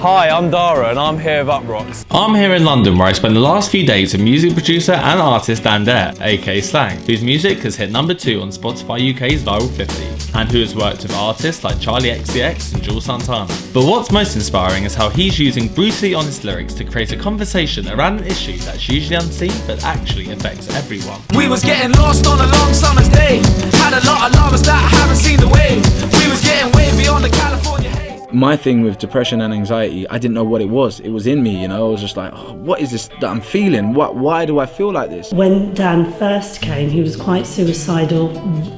Hi, I'm Dara and I'm here with UPROXX. I'm here in London where I spent the last few days with music producer and artist Dan Dare, aka Slang, whose music has hit number 2 on Spotify UK's Viral 50, and who has worked with artists like Charlie XCX and Jules Santana. But what's most inspiring is how he's using brutally honest lyrics to create a conversation around an issue that's usually unseen but actually affects everyone. We was getting lost on a long summer's day, had a lot of lovers that haven't seen the wave. We was getting way beyond the California haze. My thing with depression and anxiety, I didn't know what it was. It was in me, you know. I was just like, oh, what is this that I'm feeling? Why do I feel like this? When Dan first came, he was quite suicidal,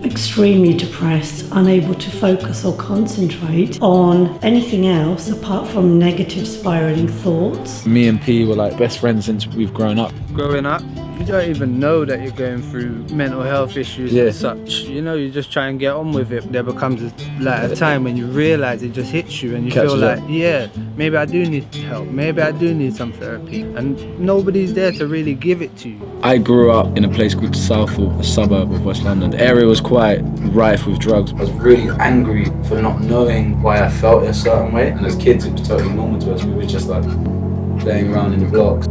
extremely depressed, unable to focus or concentrate on anything else apart from negative spiraling thoughts. Me and P were like best friends since we've grown up. Growing up, you don't even know that you're going through mental health issues and such. You know, you just try and get on with it. There becomes a time when you realise it just hits you and you feel like, yeah, maybe I do need help. Maybe I do need some therapy. And nobody's there to really give it to you. I grew up in a place called Southall, a suburb of West London. The area was quite rife with drugs. I was really angry for not knowing why I felt in a certain way. And as kids, it was totally normal to us. We were just like playing around in the blocks.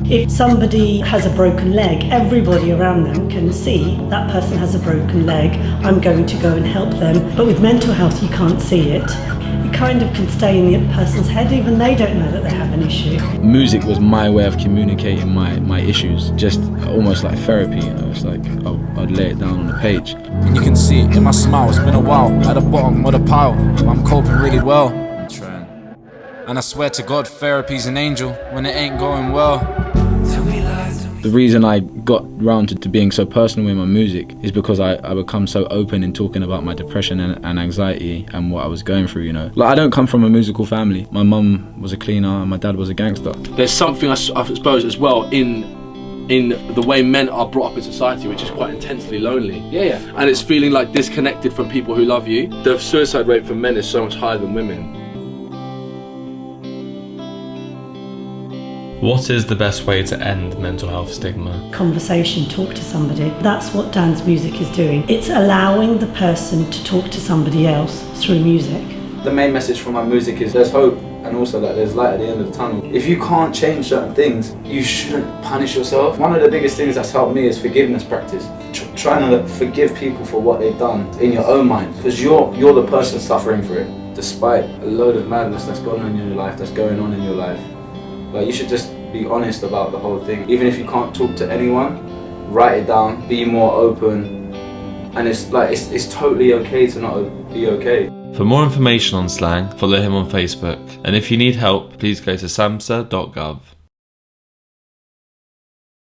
If somebody has a broken leg, everybody around them can see that person has a broken leg. I'm going to go and help them. But with mental health, you can't see it. It kind of can stay in the person's head, even they don't know that they have an issue. Music was my way of communicating my issues, just almost like therapy, you know. It's like I'd lay it down on the page. And you can see it in my smile, it's been a while, at the bottom of the pile, I'm coping really well. I'm trying. And I swear to God, therapy's an angel when it ain't going well. The reason I got round to being so personal in my music is because I become so open in talking about my depression and anxiety and what I was going through, you know. Like, I don't come from a musical family. My mum was a cleaner and my dad was a gangster. There's something, I suppose, as well in the way men are brought up in society, which is quite intensely lonely. Yeah. And it's feeling like disconnected from people who love you. The suicide rate for men is so much higher than women. What is the best way to end mental health stigma? Conversation, talk to somebody. That's what Dan's music is doing. It's allowing the person to talk to somebody else through music. The main message from my music is there's hope and also that there's light at the end of the tunnel. If you can't change certain things, you shouldn't punish yourself. One of the biggest things that's helped me is forgiveness practice. Trying to forgive people for what they've done in your own mind, because you're the person suffering for it. Despite a load of madness that's going on in your life, like, you should just be honest about the whole thing. Even if you can't talk to anyone, write it down, be more open, and it's totally okay to not be okay. For more information on Slang, follow him on Facebook, and if you need help, please go to samsa.gov.